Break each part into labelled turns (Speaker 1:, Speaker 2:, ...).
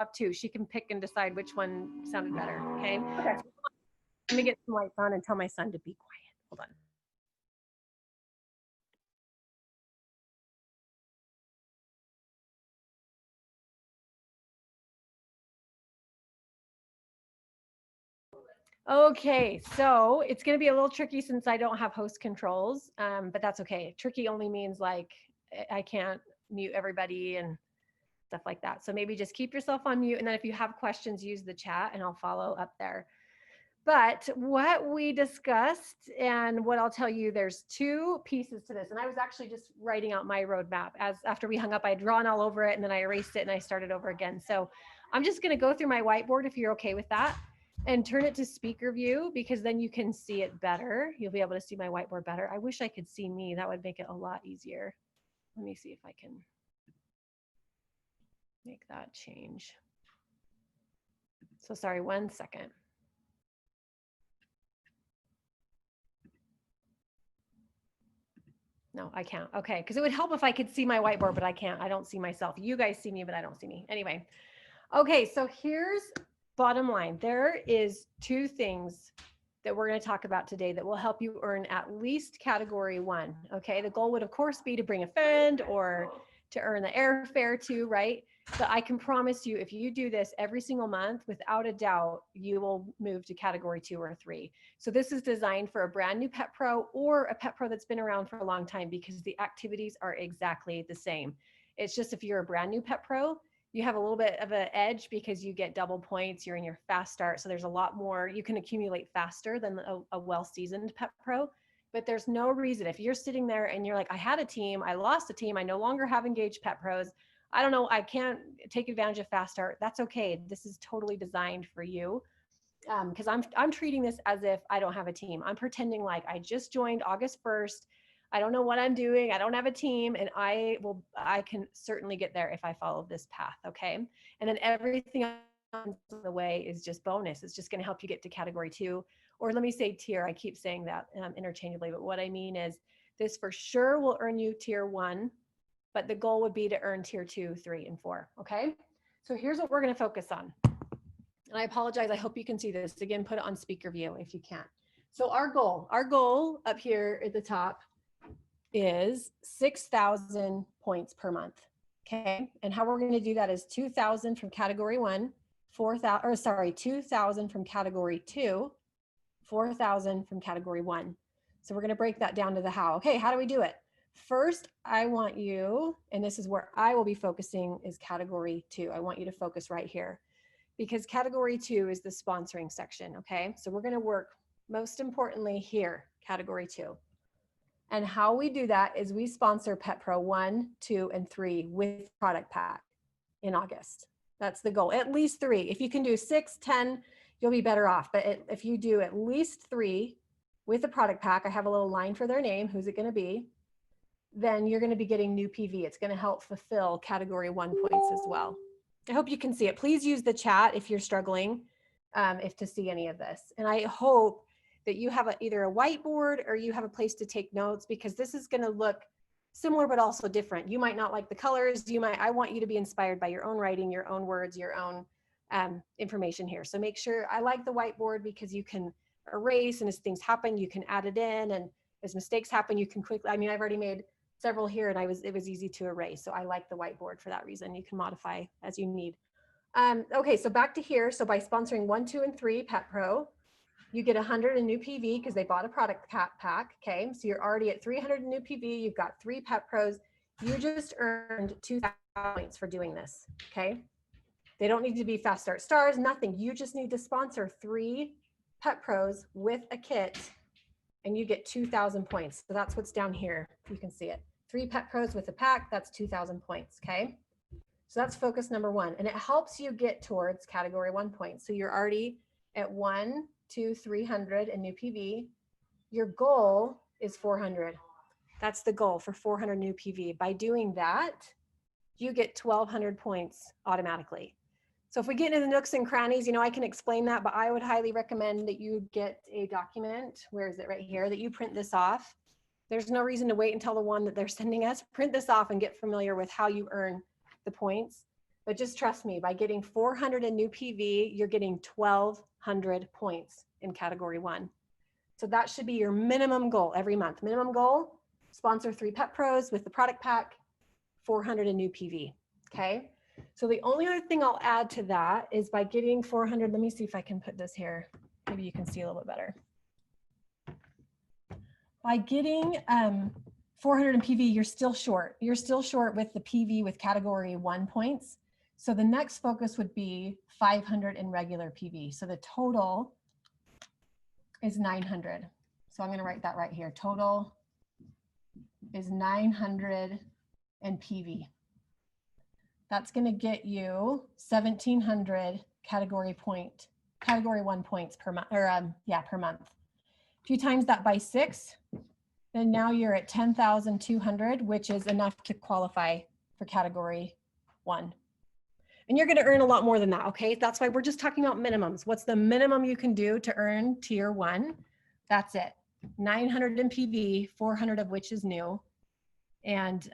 Speaker 1: up too. She can pick and decide which one sounded better. Okay.
Speaker 2: Okay.
Speaker 1: Let me get some lights on and tell my son to be quiet. Hold on. Okay, so it's going to be a little tricky since I don't have host controls, but that's okay. Tricky only means like I can't mute everybody and stuff like that. So maybe just keep yourself on mute. And then if you have questions, use the chat and I'll follow up there. But what we discussed and what I'll tell you, there's two pieces to this. And I was actually just writing out my roadmap as after we hung up, I had drawn all over it and then I erased it and I started over again. So I'm just going to go through my whiteboard if you're okay with that and turn it to speaker view because then you can see it better. You'll be able to see my whiteboard better. I wish I could see me. That would make it a lot easier. Let me see if I can make that change. So sorry, 1 second. No, I can't. Okay, because it would help if I could see my whiteboard, but I can't. I don't see myself. You guys see me, but I don't see me. Anyway, okay, so here's bottom line. There is two things that we're going to talk about today that will help you earn at least category 1. Okay, the goal would of course be to bring a friend or to earn the airfare too, right? But I can promise you, if you do this every single month, without a doubt, you will move to category 2 or 3. So this is designed for a brand new pet pro or a pet pro that's been around for a long time because the activities are exactly the same. It's just if you're a brand new pet pro, you have a little bit of an edge because you get double points, you're in your fast start. So there's a lot more, you can accumulate faster than a well-seasoned pet pro. But there's no reason if you're sitting there and you're like, I had a team, I lost a team, I no longer have engaged pet pros, I don't know, I can't take advantage of fast start. That's okay. This is totally designed for you. Because I'm treating this as if I don't have a team. I'm pretending like I just joined August 1st. I don't know what I'm doing. I don't have a team, and I can certainly get there if I follow this path. Okay, and then everything on the way is just bonus. It's just going to help you get to category 2, or let me say tier. I keep saying that interchangeably, but what I mean is this for sure will earn you tier 1, but the goal would be to earn tier 2, 3, and 4. Okay, so here's what we're going to focus on. And I apologize. I hope you can see this. Again, put it on speaker view if you can't. So our goal up here at the top is 6,000 points per month. Okay. And how we're going to do that is 2,000 from category 1, 2,000 from category 2, 4,000 from category 1. So we're going to break that down to the how. Okay. How do we do it? First, I want you, and this is where I will be focusing, is category 2. I want you to focus right here, because category 2 is the sponsoring section. Okay, so we're going to work most importantly here, category 2. And how we do that is we sponsor Pet Pro 1, 2, and 3 with product pack in August. That's the goal, at least 3. If you can do 6, 10, you'll be better off. But if you do at least 3 with a product pack, I have a little line for their name, who's it going to be, then you're going to be getting new PV. It's going to help fulfill category 1 points as well. I hope you can see it. Please use the chat if you're struggling if to see any of this. And I hope that you have either a whiteboard or you have a place to take notes, because this is going to look similar but also different. You might not like the colors. I want you to be inspired by your own writing, your own words, your own information here. So make sure, I like the whiteboard because you can erase, and as things happen, you can add it in, and as mistakes happen, you can quickly, I've already made several here and it was easy to erase. So I like the whiteboard for that reason. You can modify as you need. Okay, so back to here. So by sponsoring 1, 2, and 3 Pet Pro, you get 100 in new PV because they bought a product pack. Okay, so you're already at 300 in new PV. You've got 3 Pet Pros. You just earned 2,000 points for doing this. Okay, they don't need to be fast start stars, nothing. You just need to sponsor 3 Pet Pros with a kit, and you get 2,000 points. So that's what's down here. You can see it. 3 Pet Pros with a pack, that's 2,000 points, okay? So that's focus number 1. And it helps you get towards category 1 points. So you're already at 1, 2, 300 in new PV. Your goal is 400. That's the goal, for 400 new PV. By doing that, you get 1,200 points automatically. So if we get into the nooks and crannies, I can explain that, but I would highly recommend that you get a document. Where is it? Right here, that you print this off. There's no reason to wait until the one that they're sending us. Print this off and get familiar with how you earn the points. But just trust me, by getting 400 in new PV, you're getting 1,200 points in category 1. So that should be your minimum goal every month. Minimum goal, sponsor 3 Pet Pros with the product pack, 400 in new PV, okay? So the only other thing I'll add to that is by getting 400, let me see if I can put this here. Maybe you can see a little bit better. By getting 400 in PV, you're still short. You're still short with the PV with category 1 points. So the next focus would be 500 in regular PV. So the total is 900. So I'm going to write that right here. Total is 900 in PV. That's going to get you 1,700 category 1 points per month, or per month. If you times that by 6, then now you're at 10,200, which is enough to qualify for category 1. And you're going to earn a lot more than that, okay? That's why we're just talking about minimums. What's the minimum you can do to earn tier 1? That's it. 900 in PV, 400 of which is new. And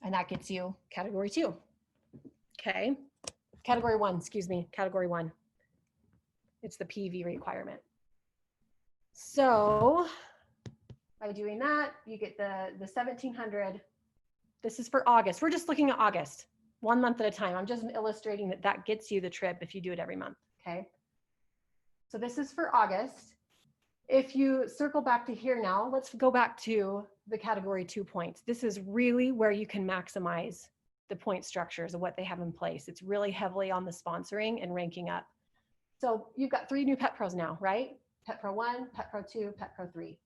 Speaker 1: that gets you category 2. Okay. Category 1, excuse me, category 1. It's the PV requirement. So by doing that, you get the 1,700. This is for August. We're just looking at August, 1 month at a time. I'm just illustrating that that gets you the trip if you do it every month, okay? So this is for August. If you circle back to here now, let's go back to the category 2 points. This is really where you can maximize the point structures of what they have in place. It's really heavily on the sponsoring and ranking up. So you've got 3 new Pet Pros now, right? Pet Pro 1, Pet Pro 2, Pet Pro 3.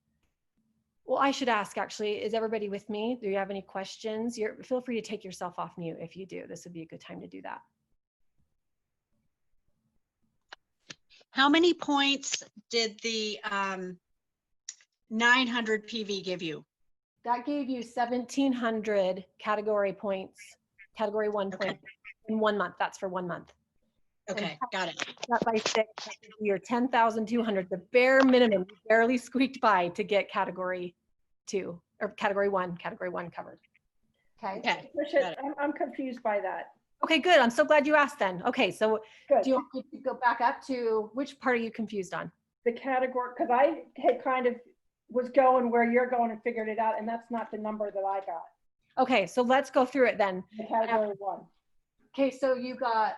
Speaker 1: Well, I should ask, actually, is everybody with me? Do you have any questions? Feel free to take yourself off mute if you do. This would be a good time to do that.
Speaker 2: How many points did the 900 PV give you?
Speaker 1: That gave you 1,700 category points, category 1 point in 1 month. That's for 1 month.
Speaker 2: Okay, got it.
Speaker 1: That by 6, you're 10,200, the bare minimum. You barely squeaked by to get category 2 or category 1 covered. Okay.
Speaker 2: Okay.
Speaker 3: Tricia, I'm confused by that.
Speaker 1: Okay, good. I'm so glad you asked then. Okay, so
Speaker 3: Good.
Speaker 1: do you want me to go back up to which part are you confused on?
Speaker 3: The category, because I had kind of was going where you're going and figured it out, and that's not the number that I got.
Speaker 1: Okay, so let's go through it then.
Speaker 3: The category 1.
Speaker 1: Okay, so you got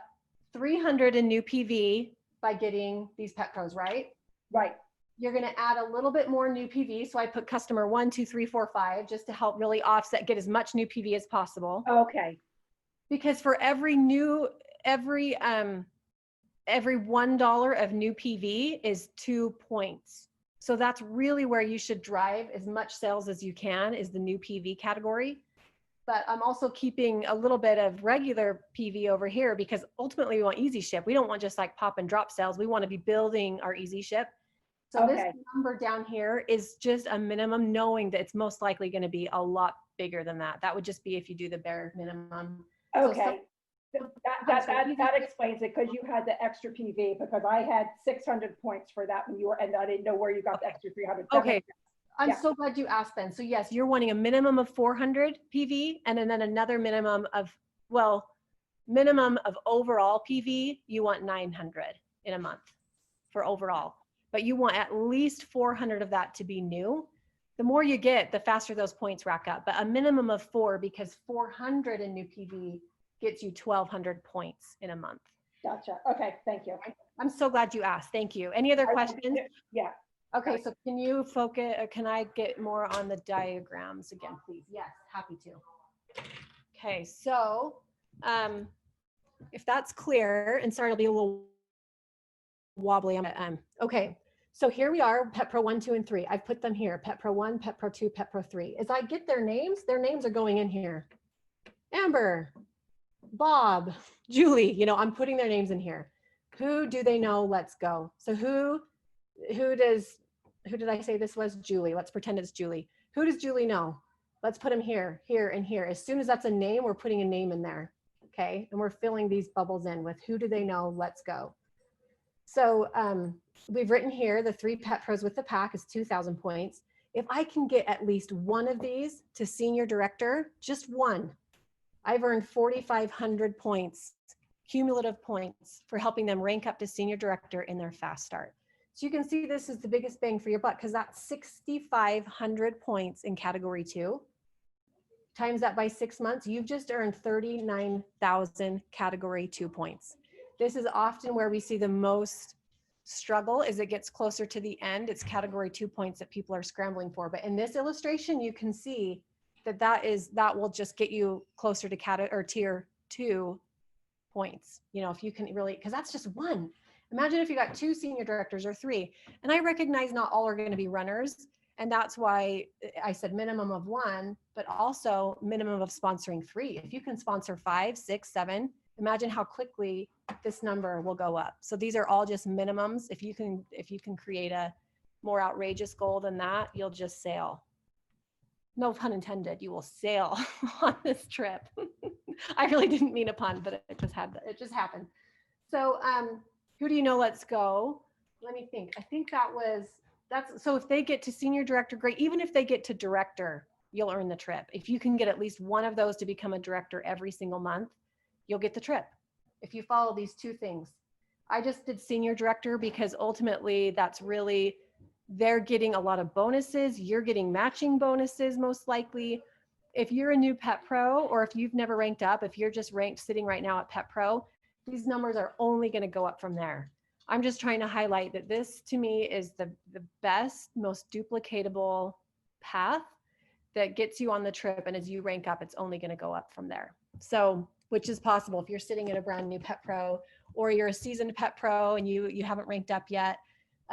Speaker 1: 300 in new PV by getting these Pet Pros, right?
Speaker 3: Right.
Speaker 1: You're going to add a little bit more new PV. So I put customer 1, 2, 3, 4, 5, just to help really offset, get as much new PV as possible.
Speaker 3: Okay.
Speaker 1: Because for every $1 of new PV is 2 points. So that's really where you should drive as much sales as you can, is the new PV category. But I'm also keeping a little bit of regular PV over here because ultimately we want easy ship. We don't want just like pop and drop sales. We want to be building our easy ship. So this number down here is just a minimum, knowing that it's most likely going to be a lot bigger than that. That would just be if you do the bare minimum.
Speaker 3: Okay. So that explains it, because you had the extra PV, because I had 600 points for that when you were, and I didn't know where you got the extra 300.
Speaker 1: Okay. I'm so glad you asked, Ben. So yes, you're wanting a minimum of 400 PV and then another minimum of, minimum of overall PV, you want 900 in a month for overall. But you want at least 400 of that to be new. The more you get, the faster those points rack up. But a minimum of 4, because 400 in new PV gets you 1,200 points in a month.
Speaker 3: Gotcha. Okay, thank you.
Speaker 1: I'm so glad you asked. Thank you. Any other questions?
Speaker 3: Yeah.
Speaker 1: Okay, so can you focus, or can I get more on the diagrams again, please? Yes, happy to. Okay, so if that's clear, and sorry, it'll be a little wobbly. Okay, so here we are, Pet Pro 1, 2, and 3. I've put them here, Pet Pro 1, Pet Pro 2, Pet Pro 3. As I get their names are going in here. Amber, Bob, Julie, I'm putting their names in here. Who do they know? Let's go. So who did I say this was? Julie. Let's pretend it's Julie. Who does Julie know? Let's put him here, here, and here. As soon as that's a name, we're putting a name in there. Okay. And we're filling these bubbles in with who do they know? Let's go. So we've written here, the 3 Pet Pros with the pack is 2,000 points. If I can get at least one of these to senior director, just one, I've earned 4,500 points, cumulative points, for helping them rank up to senior director in their fast start. So you can see this is the biggest bang for your buck, because that's 6,500 points in category 2. Times that by 6 months, you've just earned 39,000 category 2 points. This is often where we see the most struggle as it gets closer to the end. It's category 2 points that people are scrambling for. But in this illustration, you can see that that will just get you closer to tier 2 points. You know, if you can really, because that's just one. Imagine if you got 2 senior directors or 3. And I recognize not all are going to be runners. And that's why I said minimum of 1, but also minimum of sponsoring 3. If you can sponsor 5, 6, 7, imagine how quickly this number will go up. So these are all just minimums. If you can create a more outrageous goal than that, you'll just sail. No pun intended, you will sail on this trip. I really didn't mean a pun, but it just happened. So who do you know? Let's go. Let me think. I think so if they get to senior director, great. Even if they get to director, you'll earn the trip. If you can get at least one of those to become a director every single month, you'll get the trip. If you follow these 2 things. I just did senior director because ultimately that's really, they're getting a lot of bonuses. You're getting matching bonuses most likely. If you're a new Pet Pro, or if you've never ranked up, if you're just ranked sitting right now at Pet Pro, these numbers are only going to go up from there. I'm just trying to highlight that this to me is the best, most duplicatable path that gets you on the trip. And as you rank up, it's only going to go up from there. So, which is possible if you're sitting in a brand new Pet Pro, or you're a seasoned Pet Pro and you haven't ranked up yet.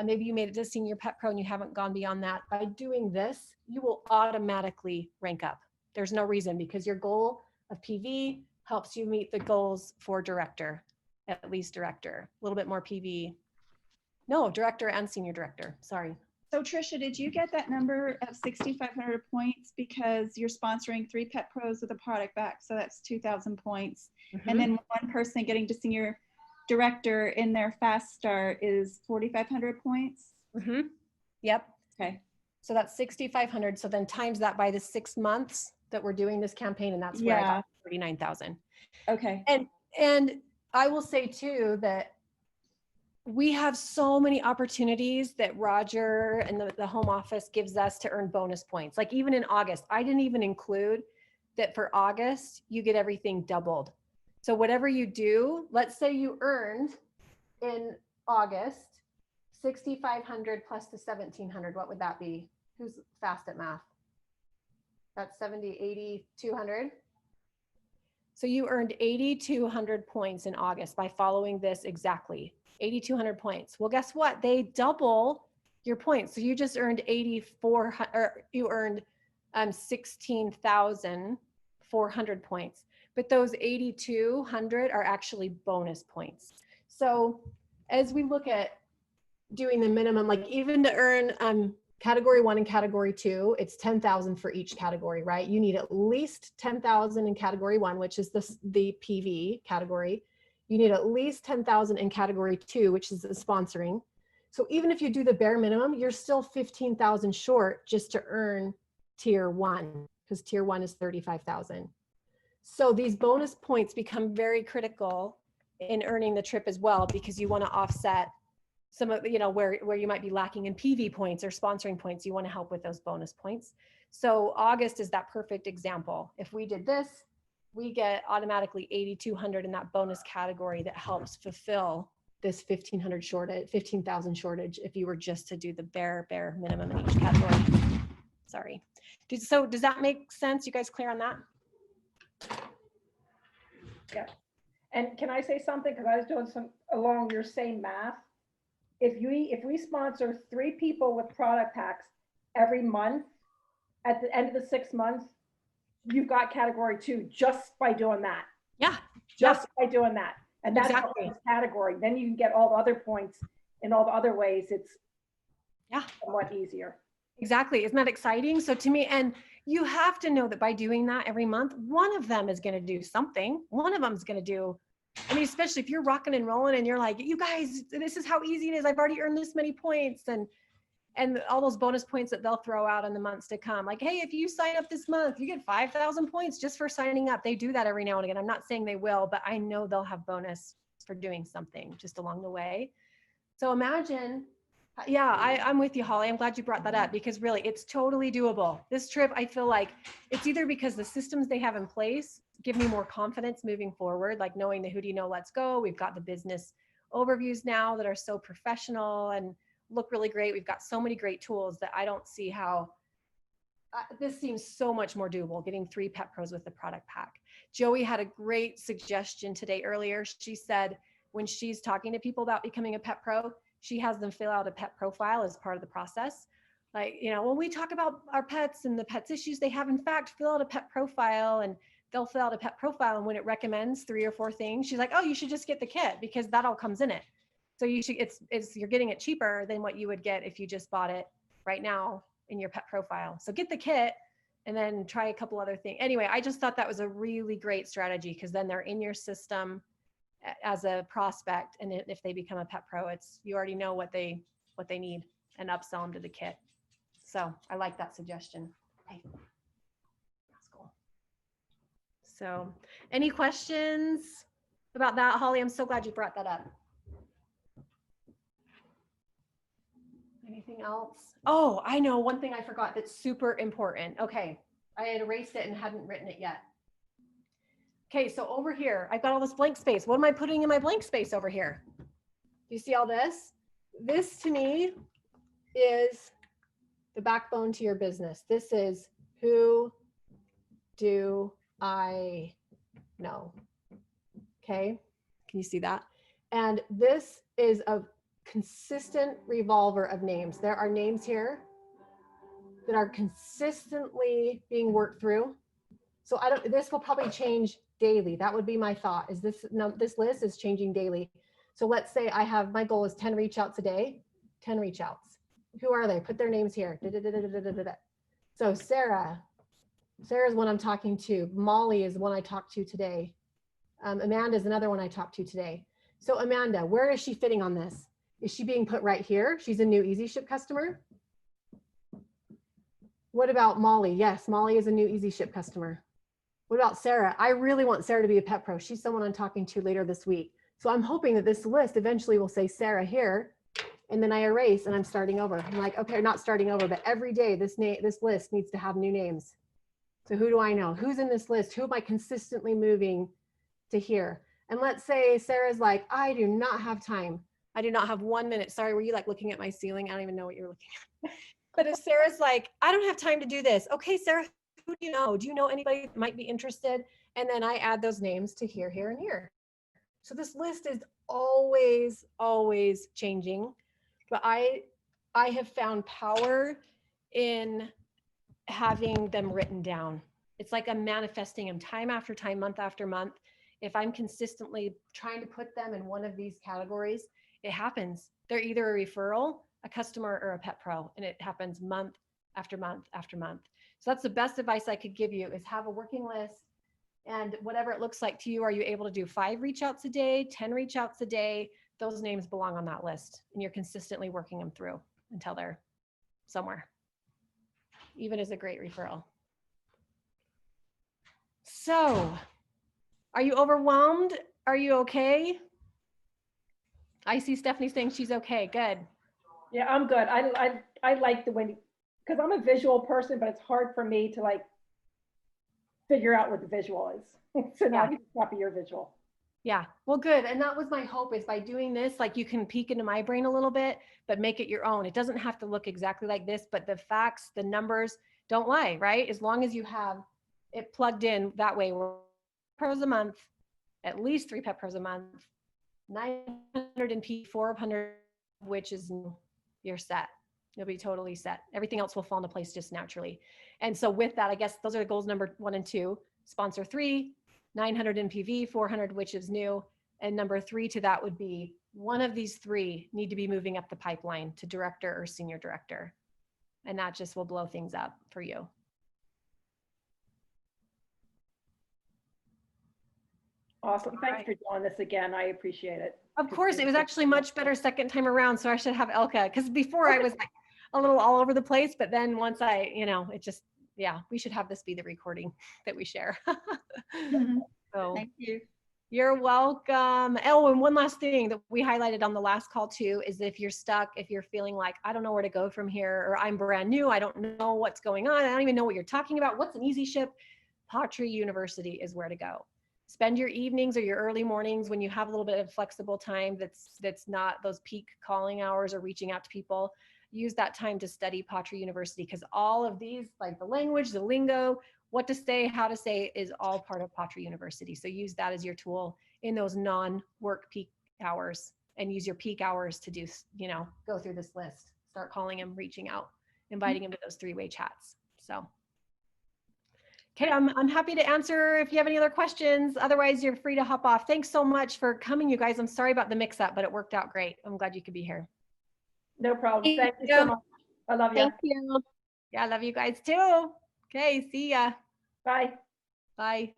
Speaker 1: Maybe you made it to senior Pet Pro and you haven't gone beyond that. By doing this, you will automatically rank up. There's no reason, because your goal of PV helps you meet the goals for director, at least director, a little bit more PV. No, director and senior director, sorry.
Speaker 4: So Trisha, did you get that number of 6,500 points because you're sponsoring 3 Pet Pros with a product back? So that's 2,000 points.
Speaker 1: Mm-hmm.
Speaker 4: And then one person getting to senior director in their fast start is 4,500 points?
Speaker 1: Mm-hmm. Yep.
Speaker 4: Okay.
Speaker 1: So that's 6,500. So then times that by the 6 months that we're doing this campaign, and that's where I got 39,000.
Speaker 4: Okay.
Speaker 1: And I will say too that we have so many opportunities that Roger and the home office gives us to earn bonus points. Like even in August, I didn't even include that for August, you get everything doubled. So whatever you do, let's say you earned in August, 6,500 plus the 1,700, what would that be? Who's fast at math? That's 70, 80, 200. So you earned 8,200 points in August by following this exactly. 8,200 points. Well, guess what? They double your points. So you just earned 8,400, or you earned 16,400 points. But those 8,200 are actually bonus points. So as we look at doing the minimum, like even to earn category 1 and category 2, it's 10,000 for each category, right? You need at least 10,000 in category 1, which is the PV category. You need at least 10,000 in category 2, which is the sponsoring. So even if you do the bare minimum, you're still 15,000 short just to earn tier 1, because tier 1 is 35,000. So these bonus points become very critical in earning the trip as well, because you want to offset some of, you know, where you might be lacking in PV points or sponsoring points. You want to help with those bonus points. So August is that perfect example. If we did this, we get automatically 8,200 in that bonus category that helps fulfill this 15,000 shortage if you were just to do the bare minimum in each category. Sorry. So does that make sense? You guys clear on that?
Speaker 3: Yeah. And can I say something? Because I was doing some along your same math. If we sponsor 3 people with product packs every month, at the end of the 6 months, you've got category 2 just by doing that.
Speaker 1: Yeah.
Speaker 3: Just by doing that. And that's
Speaker 1: Exactly.
Speaker 3: the category. Then you can get all the other points in all the other ways. It's somewhat easier.
Speaker 1: Exactly. Isn't that exciting? So to me, and you have to know that by doing that every month, one of them is going to do something. One of them is going to do, I mean, especially if you're rocking and rolling and you're like, you guys, this is how easy it is. I've already earned this many points. And and all those bonus points that they'll throw out in the months to come. Like, hey, if you sign up this month, you get 5,000 points just for signing up. They do that every now and again. I'm not saying they will, but I know they'll have bonus for doing something just along the way. So imagine, yeah, I'm with you, Holly. I'm glad you brought that up because really it's totally doable. This trip, I feel like it's either because the systems they have in place give me more confidence moving forward, like knowing the Who Do You Know, Let's Go. We've got the business overviews now that are so professional and look really great. We've got so many great tools that I don't see how this seems so much more doable, getting 3 pet pros with the product pack. Joey had a great suggestion today earlier. She said when she's talking to people about becoming a pet pro, she has them fill out a pet profile as part of the process. Like, you know, when we talk about our pets and the pets issues they have, in fact, fill out a pet profile, and they'll fill out a pet profile. And when it recommends 3 or 4 things, she's like, oh, you should just get the kit because that all comes in it. So you should, you're getting it cheaper than what you would get if you just bought it right now in your pet profile. So get the kit and then try a couple other things. Anyway, I just thought that was a really great strategy because then they're in your system as a prospect. And if they become a pet pro, you already know what they need and upsell them to the kit. So I like that suggestion. Hey, that's cool. So any questions about that, Holly? I'm so glad you brought that up. Anything else? Oh, I know one thing I forgot that's super important. Okay, I had erased it and hadn't written it yet. Okay, so over here, I've got all this blank space. What am I putting in my blank space over here? Do you see all this? This to me is the backbone to your business. This is who do I know? Okay, can you see that? And this is a consistent revolver of names. There are names here that are consistently being worked through. So this will probably change daily. That would be my thought, is this list is changing daily. So let's say my goal is 10 reach outs a day, 10 reach outs. Who are they? Put their names here. So Sarah's one I'm talking to. Molly is one I talked to today. Amanda is another one I talked to today. So Amanda, where is she fitting on this? Is she being put right here? She's a new Easy Ship customer. What about Molly? Yes, Molly is a new Easy Ship customer. What about Sarah? I really want Sarah to be a pet pro. She's someone I'm talking to later this week. So I'm hoping that this list eventually will say Sarah here, and then I erase and I'm starting over. I'm like, okay, not starting over, but every day this list needs to have new names. So who do I know? Who's in this list? Who am I consistently moving to here? And let's say Sarah's like, I do not have time. I do not have 1 minute. Sorry, were you like looking at my ceiling? I don't even know what you're looking at. But if Sarah's like, I don't have time to do this. Okay, Sarah, who do you know? Do you know anybody that might be interested? And then I add those names to here, here, and here. So this list is always, always changing. But I have found power in having them written down. It's like I'm manifesting them time after time, month after month. If I'm consistently trying to put them in one of these categories, it happens. They're either a referral, a customer, or a pet pro, and it happens month after month after month. So that's the best advice I could give you, is have a working list, and whatever it looks like to you, are you able to do 5 reach outs a day, 10 reach outs a day? Those names belong on that list, and you're consistently working them through until they're somewhere, even as a great referral. So are you overwhelmed? Are you okay? I see Stephanie saying she's okay. Good.
Speaker 3: Yeah, I'm good. I like the way, because I'm a visual person, but it's hard for me to like figure out what the visual is. So now I can copy your visual.
Speaker 1: Yeah, well, good. And that was my hope, is by doing this, like you can peek into my brain a little bit, but make it your own. It doesn't have to look exactly like this, but the facts, the numbers don't lie, right? As long as you have it plugged in that way, we're pros a month, at least 3 pet pros a month, 900 in P, 400, which is you're set. You'll be totally set. Everything else will fall into place just naturally. And so with that, I guess those are the goals number 1 and 2. Sponsor 3, 900 NPV, 400, which is new. And number 3 to that would be one of these 3 need to be moving up the pipeline to director or senior director. And that just will blow things up for you.
Speaker 3: Awesome. Thanks for doing this again. I appreciate it.
Speaker 1: Of course, it was actually much better second time around. So I should have Elka, because before I was like, a little all over the place. But then once I, it just, yeah, we should have this be the recording that we share. So
Speaker 4: Thank you.
Speaker 1: you're welcome. Oh, and one last thing that we highlighted on the last call too, is if you're stuck, if you're feeling like, I don't know where to go from here, or I'm brand new, I don't know what's going on, I don't even know what you're talking about, what's an easy ship? Pottery University is where to go. Spend your evenings or your early mornings when you have a little bit of flexible time that's not those peak calling hours or reaching out to people. Use that time to study Pottery University, because all of these, like the language, the lingo, what to say, how to say, is all part of Pottery University. So use that as your tool in those non-work peak hours, and use your peak hours to do, go through this list, start calling them, reaching out, inviting them to those three-way chats. So, okay, I'm happy to answer if you have any other questions. Otherwise, you're free to hop off. Thanks so much for coming, you guys. I'm sorry about the mix up, but it worked out great. I'm glad you could be here.
Speaker 3: No problem.
Speaker 1: Thank
Speaker 3: Thank you so
Speaker 1: you.
Speaker 3: much. I love you.
Speaker 1: Thank you. Yeah, I love you guys too. Okay, see ya.
Speaker 3: Bye.
Speaker 1: Bye.